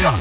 Hey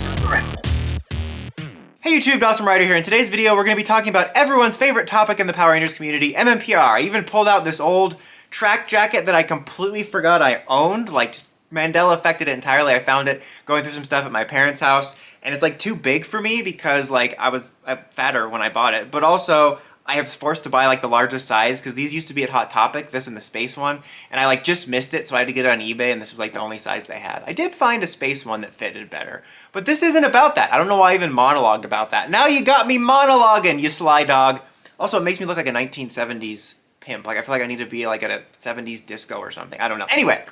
YouTube, Dawson Ryder here. In today's video, we're going to be talking about everyone's favorite topic in the Power Rangers community, MMPR. I even pulled out this old track jacket that I completely forgot I owned, like just Mandela affected it entirely. I found it going through some stuff at my parents' house, and it's like too big for me because like I was fatter when I bought it, but also I was forced to buy like the largest size because these used to be at Hot Topic, this and the space one, and I like just missed it, so I had to get it on eBay, and this was like the only size they had. I did find a space one that fitted better, but this isn't about that. I don't know why I even monologued about that. Now you got me monologuing, you sly dog. Also, it makes me look like a 1970s pimp. Like I feel like I need to be like at a 70s disco or something. I don't know. Anyway.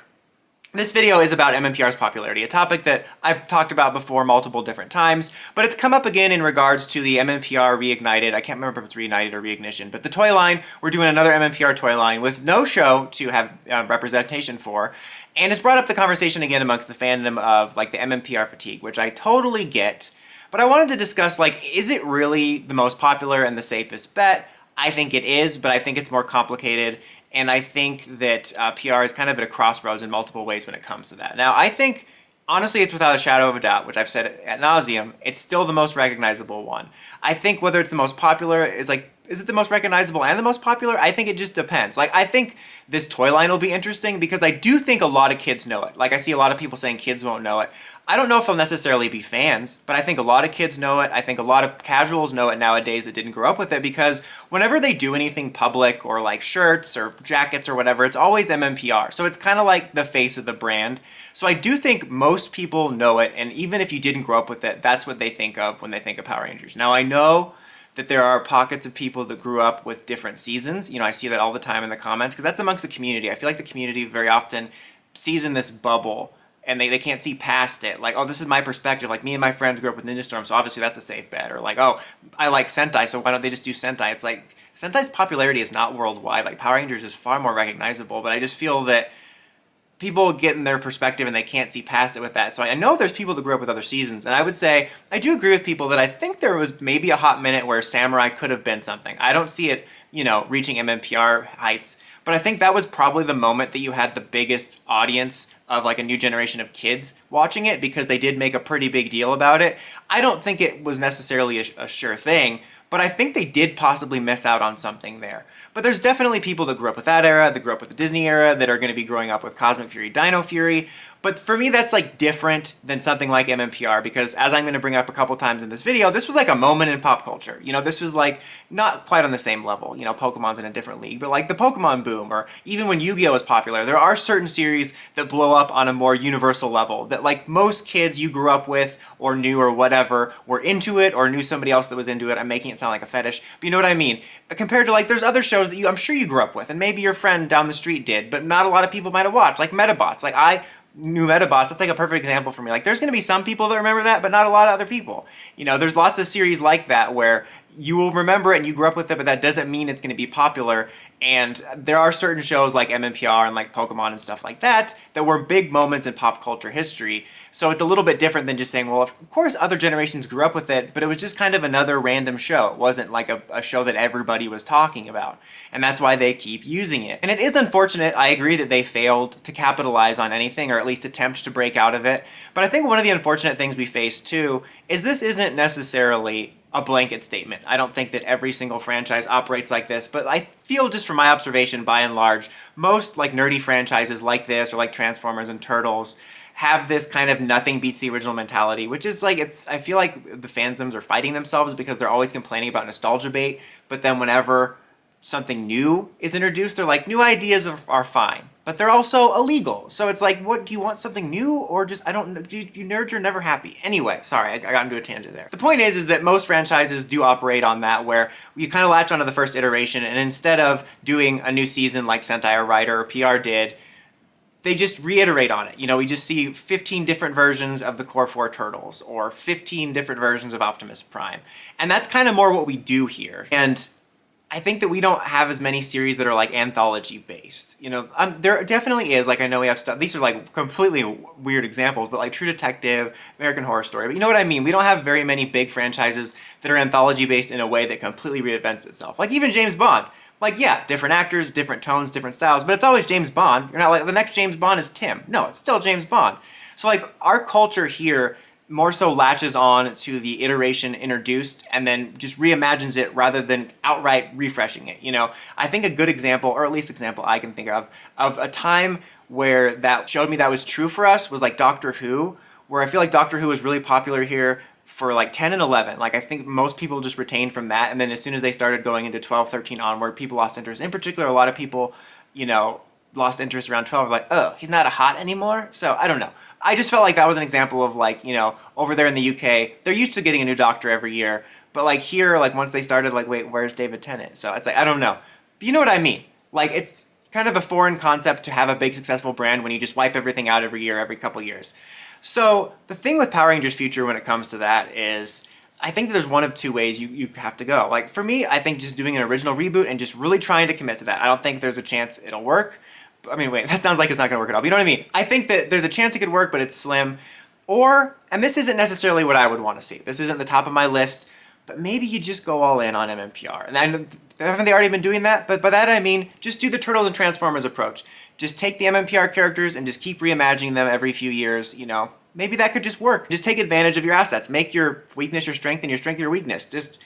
This video is about MMPR's popularity, a topic that I've talked about before multiple different times, but it's come up again in regards to the MMPR Reignited. I can't remember if it's Reignited or Re-igntion, but the toy line, we're doing another MMPR toy line with no show to have representation for, and it's brought up the conversation again amongst the fandom of like the MMPR fatigue, which I totally get, but I wanted to discuss like, is it really the most popular and the safest bet? I think it is, but I think it's more complicated. And I think that PR is kind of at a crossroads in multiple ways when it comes to that. Now, I think, honestly, it's without a shadow of a doubt, which I've said ad nauseum, it's still the most recognizable one. I think whether it's the most popular is like, is it the most recognizable and the most popular? I think it just depends. Like, I think this toy line will be interesting because I do think a lot of kids know it. Like, I see a lot of people saying kids won't know it. I don't know if they'll necessarily be fans, but I think a lot of kids know it. I think a lot of casuals know it nowadays that didn't grow up with it because whenever they do anything public or like shirts or jackets or whatever, it's always MMPR. So it's kind of like the face of the brand. So I do think most people know it, and even if you didn't grow up with it, that's what they think of when they think of Power Rangers. Now I know that there are pockets of people that grew up with different seasons. You know, I see that all the time in the comments because that's amongst the community. I feel like the community very often sees in this bubble and they can't see past it. Like, oh, this is my perspective. Like, me and my friends grew up with Ninja Storm, so obviously that's a safe bet. Or like, oh, I like Sentai, so why don't they just do Sentai? It's like, Sentai's popularity is not worldwide. Like, Power Rangers is far more recognizable, but I just feel that people get in their perspective and they can't see past it with that. So I know there's people that grew up with other seasons, and I would say, I do agree with people that I think there was maybe a hot minute where Samurai could have been something. I don't see it, you know, reaching MMPR heights, but I think that was probably the moment that you had the biggest audience of like a new generation of kids watching it because they did make a pretty big deal about it. I don't think it was necessarily a sure thing, but I think they did possibly miss out on something there. But there's definitely people that grew up with that era, that grew up with the Disney era, that are going to be growing up with Cosmic Fury, Dino Fury. But for me, that's like different than something like MMPR because as I'm going to bring up a couple times in this video, this was like a moment in pop culture. You know, this was like not quite on the same level. You know, Pokemon's in a different league, but like the Pokemon boom, or even when Yu-Gi-Oh was popular, there are certain series that blow up on a more universal level that like most kids you grew up with or knew or whatever were into it or knew somebody else that was into it. I'm making it sound like a fetish, but you know what I mean? Compared to like, there's other shows that I'm sure you grew up with and maybe your friend down the street did, but not a lot of people might have watched, like Metabots. Like I knew Metabots, that's like a perfect example for me. Like there's going to be some people that remember that, but not a lot of other people. You know, there's lots of series like that where you will remember it and you grew up with it, but that doesn't mean it's going to be popular. And there are certain shows like MMPR and like Pokemon and stuff like that that were big moments in pop culture history. So it's a little bit different than just saying, well, of course other generations grew up with it, but it was just kind of another random show. It wasn't like a show that everybody was talking about. And that's why they keep using it. And it is unfortunate, I agree that they failed to capitalize on anything or at least attempt to break out of it. But I think one of the unfortunate things we face too is this isn't necessarily a blanket statement. I don't think that every single franchise operates like this, but I feel just from my observation by and large, most like nerdy franchises like this or like Transformers and Turtles have this kind of nothing beats the original mentality, which is like, I feel like the fandoms are fighting themselves because they're always complaining about nostalgia bait, but then whenever something new is introduced, they're like, new ideas are fine, but they're also illegal. So it's like, what, do you want something new or just, I don't know, you nerds are never happy. Anyway, sorry, I got into a tangent there. The point is that most franchises do operate on that where you kind of latch onto the first iteration and instead of doing a new season like Sentai or Rider or PR did, they just reiterate on it. You know, we just see 15 different versions of the core 4 Turtles or 15 different versions of Optimus Prime. And that's kind of more what we do here. And I think that we don't have as many series that are like anthology based. You know, there definitely is, like I know we have stuff, these are like completely weird examples, but like True Detective, American Horror Story, but you know what I mean? We don't have very many big franchises that are anthology based in a way that completely reinvents itself. Like even James Bond. Like, yeah, different actors, different tones, different styles, but it's always James Bond. You're not like, the next James Bond is Tim. No, it's still James Bond. So like our culture here more so latches on to the iteration introduced and then just reimagines it rather than outright refreshing it. You know, I think a good example, or at least example I can think of a time where that showed me that was true for us was like Doctor Who, where I feel like Doctor Who was really popular here for like 10 and 11. Like I think most people just retained from that, and then as soon as they started going into 12, 13 onward, people lost interest. In particular, a lot of people, you know, lost interest around 12, like, oh, he's not a hot anymore? So I don't know. I just felt like that was an example of like, you know, over there in the UK, they're used to getting a new Doctor every year. But like here, like once they started, like, wait, where's David Tennant? So it's like, I don't know. But you know what I mean? Like it's kind of a foreign concept to have a big successful brand when you just wipe everything out every year, every couple years. So the thing with Power Rangers Future when it comes to that is, I think there's one of two ways you have to go. Like for me, I think just doing an original reboot and just really trying to commit to that. I don't think there's a chance it'll work. I mean, wait, that sounds like it's not going to work at all. But you know what I mean? I think that there's a chance it could work, but it's slim. Or, and this isn't necessarily what I would want to see. This isn't the top of my list, but maybe you just go all in on MMPR. And haven't they already been doing that? But by that I mean, just do the Turtles and Transformers approach. Just take the MMPR characters and just keep reimagining them every few years, you know. Maybe that could just work. Just take advantage of your assets. Make your weakness your strength and your strength your weakness. Just,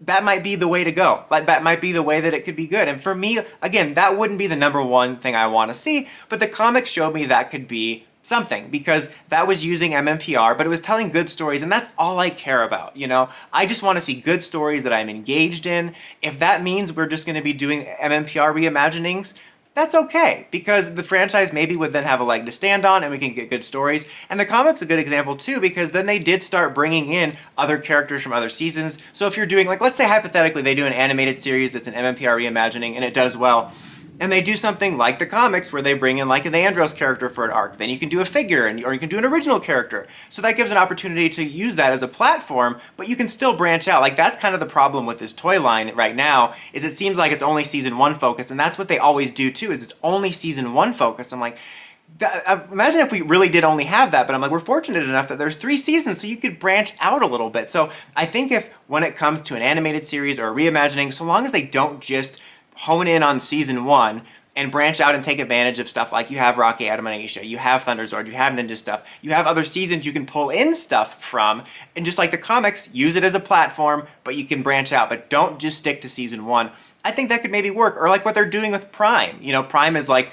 that might be the way to go. Like that might be the way that it could be good. And for me, again, that wouldn't be the number one thing I want to see, but the comics showed me that could be something, because that was using MMPR, but it was telling good stories, and that's all I care about, you know? I just want to see good stories that I'm engaged in. If that means we're just going to be doing MMPR reimaginings, that's okay, because the franchise maybe would then have a leg to stand on and we can get good stories. And the comic's a good example too, because then they did start bringing in other characters from other seasons. So if you're doing, like, let's say hypothetically they do an animated series that's an MMPR reimagining and it does well, and they do something like the comics where they bring in like an Andros character for an arc, then you can do a figure, or you can do an original character. So that gives an opportunity to use that as a platform, but you can still branch out. Like that's kind of the problem with this toy line right now, is it seems like it's only season 1 focused, and that's what they always do too, is it's only season 1 focused. I'm like, imagine if we really did only have that, but I'm like, we're fortunate enough that there's 3 seasons, so you could branch out a little bit. So I think if, when it comes to an animated series or a reimagining, so long as they don't just hone in on season 1 and branch out and take advantage of stuff like you have Rocky, Adam and Aisha, you have Thunderzord, you have Ninja stuff, you have other seasons you can pull in stuff from, and just like the comics, use it as a platform, but you can branch out, but don't just stick to season 1. I think that could maybe work, or like what they're doing with Prime. You know, Prime is like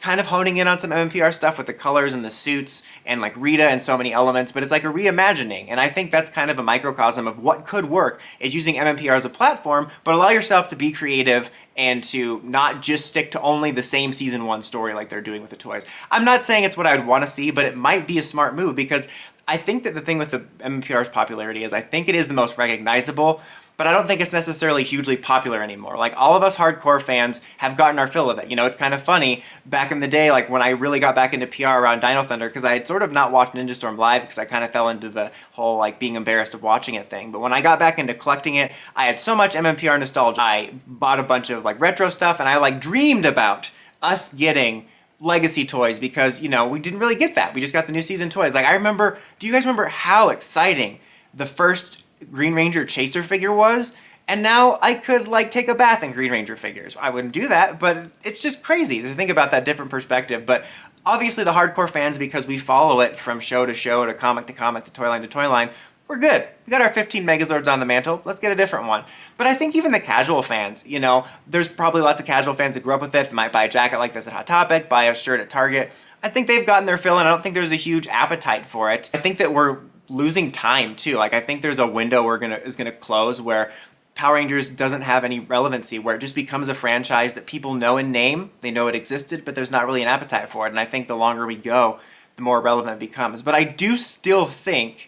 kind of honing in on some MMPR stuff with the colors and the suits and like Rita and so many elements, but it's like a reimagining. And I think that's kind of a microcosm of what could work, is using MMPR as a platform, but allow yourself to be creative and to not just stick to only the same season 1 story like they're doing with the toys. I'm not saying it's what I would want to see, but it might be a smart move, because I think that the thing with the MMPR's popularity is I think it is the most recognizable, but I don't think it's necessarily hugely popular anymore. Like, all of us hardcore fans have gotten our fill of it. You know, it's kind of funny, back in the day, like when I really got back into PR around Dino Thunder, because I had sort of not watched Ninja Storm live because I kind of fell into the whole like being embarrassed of watching it thing. But when I got back into collecting it, I had so much MMPR nostalgia. I bought a bunch of like retro stuff, and I like dreamed about us getting legacy toys, because, you know, we didn't really get that. We just got the new season toys. Like, I remember, do you guys remember how exciting the first Green Ranger Chaser figure was? And now I could like take a bath in Green Ranger figures. I wouldn't do that, but it's just crazy to think about that different perspective. But obviously the hardcore fans, because we follow it from show to show, to comic to comic, to toy line to toy line, we're good. We got our 15 Megazords on the mantle. Let's get a different one. But I think even the casual fans, you know, there's probably lots of casual fans that grew up with it, might buy a jacket like this at Hot Topic, buy a shirt at Target. I think they've gotten their fill, and I don't think there's a huge appetite for it. I think that we're losing time too. Like, I think there's a window is gonna close where Power Rangers doesn't have any relevancy, where it just becomes a franchise that people know in name, they know it existed, but there's not really an appetite for it. And I think the longer we go, the more relevant it becomes. But I do still think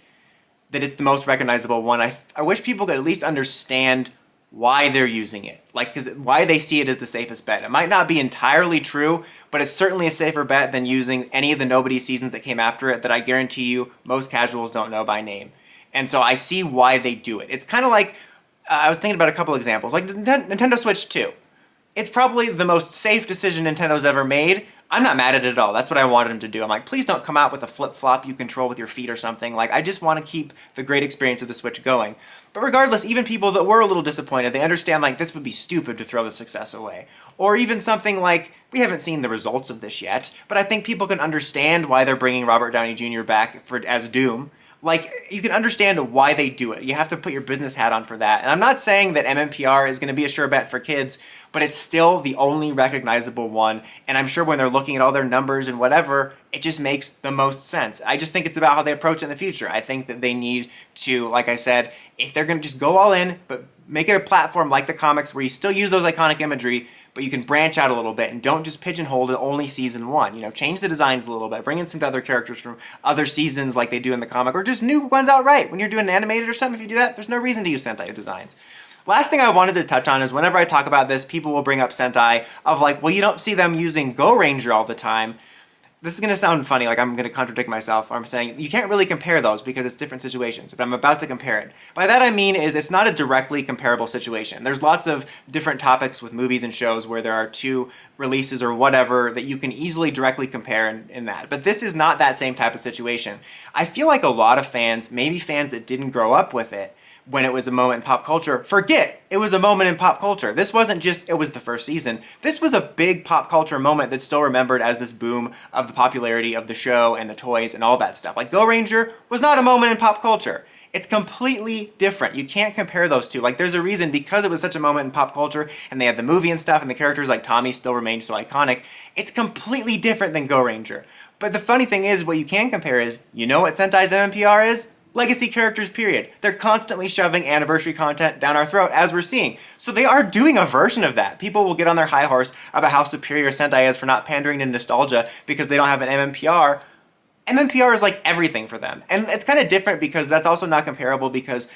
that it's the most recognizable one. I wish people could at least understand why they're using it, like, why they see it as the safest bet. It might not be entirely true, but it's certainly a safer bet than using any of the Nobody seasons that came after it that I guarantee you most casuals don't know by name. And so I see why they do it. It's kind of like, I was thinking about a couple examples, like Nintendo Switch 2. It's probably the most safe decision Nintendo's ever made. I'm not mad at it at all. That's what I wanted them to do. I'm like, please don't come out with a flip-flop you control with your feet or something. Like, I just want to keep the great experience of the Switch going. But regardless, even people that were a little disappointed, they understand, like, this would be stupid to throw the success away. Or even something like, we haven't seen the results of this yet, but I think people can understand why they're bringing Robert Downey Jr. back as Doom. like, you can understand why they do it. You have to put your business hat on for that. And I'm not saying that MMPR is going to be a sure bet for kids, but it's still the only recognizable one. And I'm sure when they're looking at all their numbers and whatever, it just makes the most sense. I just think it's about how they approach it in the future. I think that they need to, like I said, if they're going to just go all in, but make it a platform like the comics where you still use those iconic imagery, but you can branch out a little bit and don't just pigeonhole to only season 1. You know, change the designs a little bit, bring in some other characters from other seasons like they do in the comic, or just new ones outright. When you're doing an animated or something, if you do that, there's no reason to use Sentai designs. Last thing I wanted to touch on is whenever I talk about this, people will bring up Sentai of like, well, you don't see them using Go Ranger all the time. This is going to sound funny, like I'm going to contradict myself. I'm saying you can't really compare those because it's different situations, but I'm about to compare it. By that I mean is it's not a directly comparable situation. There's lots of different topics with movies and shows where there are 2 releases or whatever that you can easily directly compare in that. But this is not that same type of situation. I feel like a lot of fans, maybe fans that didn't grow up with it, when it was a moment in pop culture, forget it was a moment in pop culture. This wasn't just, it was the first season. This was a big pop culture moment that's still remembered as this boom of the popularity of the show and the toys and all that stuff. Like Go Ranger was not a moment in pop culture. It's completely different. You can't compare those two. Like there's a reason, because it was such a moment in pop culture and they had the movie and stuff and the characters like Tommy still remained so iconic, it's completely different than Go Ranger. But the funny thing is, what you can compare is, you know what Sentai's MMPR is? Legacy characters, period. They're constantly shoving anniversary content down our throat, as we're seeing. So they are doing a version of that. People will get on their high horse about how superior Sentai is for not pandering to nostalgia because they don't have an MMPR. MMPR is like everything for them. And it's kind of different because that's also not comparable because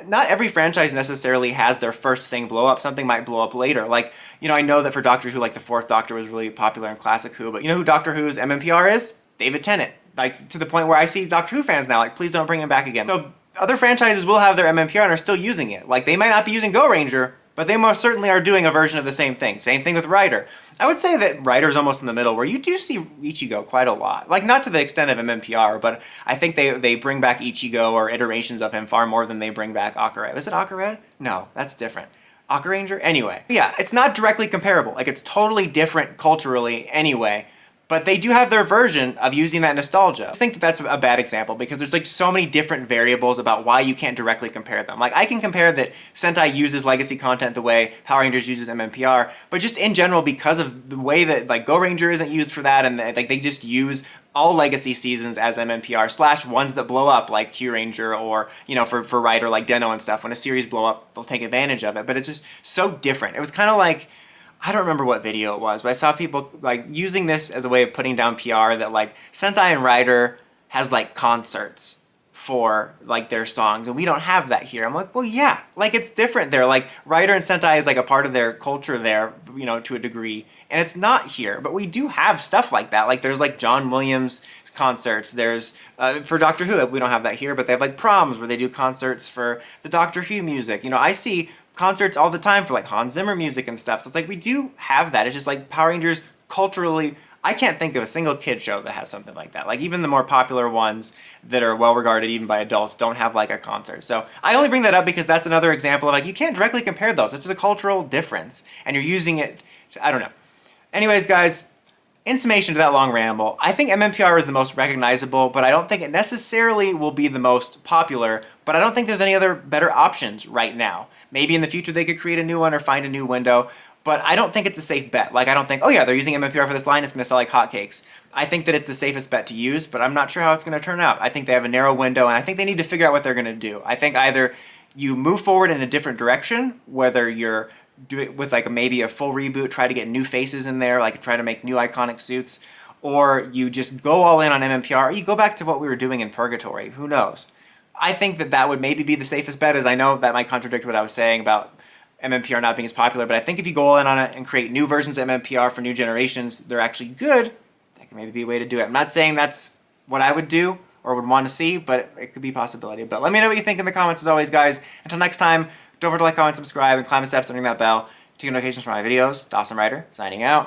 not every franchise necessarily has their first thing blow up. Something might blow up later. Like, you know, I know that for Doctor Who, like the 4th Doctor was really popular in Classic Who, but you know who Doctor Who's MMPR is? David Tennant. Like, to the point where I see Doctor Who fans now, like, please don't bring him back again. So other franchises will have their MMPR and are still using it. Like, they might not be using Go Ranger, but they most certainly are doing a version of the same thing. Same thing with Rider. I would say that Rider's almost in the middle, where you do see Ichigo quite a lot. Like, not to the extent of MMPR, but I think they bring back Ichigo or iterations of him far more than they bring back Akared. Is it Akared? No, that's different. Akaranger? Anyway. Yeah, it's not directly comparable. Like, it's totally different culturally anyway. But they do have their version of using that nostalgia. I think that that's a bad example because there's like so many different variables about why you can't directly compare them. Like I can compare that Sentai uses legacy content the way Power Rangers uses MMPR, but just in general because of the way that like Go Ranger isn't used for that and like they just use all legacy seasons as MMPR / ones that blow up like Q Ranger or, you know, for Rider like Den-O and stuff. When a series blow up, they'll take advantage of it. But it's just so different. It was kind of like, I don't remember what video it was, but I saw people like using this as a way of putting down PR that like Sentai and Rider has like concerts for like their songs and we don't have that here. I'm like, well, yeah, like it's different there. Like Rider and Sentai is like a part of their culture there, you know, to a degree, and it's not here, but we do have stuff like that. Like there's like John Williams concerts. There's for Doctor Who, we don't have that here, but they have like proms where they do concerts for the Doctor Who music. You know, I see concerts all the time for like Hans Zimmer music and stuff. So it's like we do have that. It's just like Power Rangers culturally, I can't think of a single kid show that has something like that. Like even the more popular ones that are well regarded even by adults don't have like a concert. So I only bring that up because that's another example of like you can't directly compare those. It's just a cultural difference and you're using it to, I don't know. Anyways, guys, in summation to that long ramble, I think MMPR is the most recognizable, but I don't think it necessarily will be the most popular, but I don't think there's any other better options right now. Maybe in the future they could create a new one or find a new window, but I don't think it's a safe bet. Like I don't think, oh yeah, they're using MMPR for this line, it's going to sell like hotcakes. I think that it's the safest bet to use, but I'm not sure how it's going to turn out. I think they have a narrow window, and I think they need to figure out what they're going to do. I think either you move forward in a different direction, whether you're do it with like maybe a full reboot, try to get new faces in there, like try to make new iconic suits, or you just go all in on MMPR, or you go back to what we were doing in Purgatory, who knows. I think that that would maybe be the safest bet, as I know that might contradict what I was saying about MMPR not being as popular, but I think if you go all in on it and create new versions of MMPR for new generations, they're actually good, that could maybe be a way to do it. I'm not saying that's what I would do or would want to see, but it could be a possibility. But let me know what you think in the comments as always, guys. Until next time, don't forget to like, comment, subscribe, and climb the steps and ring that bell to get notifications for my videos. Dawson Ryder, signing out.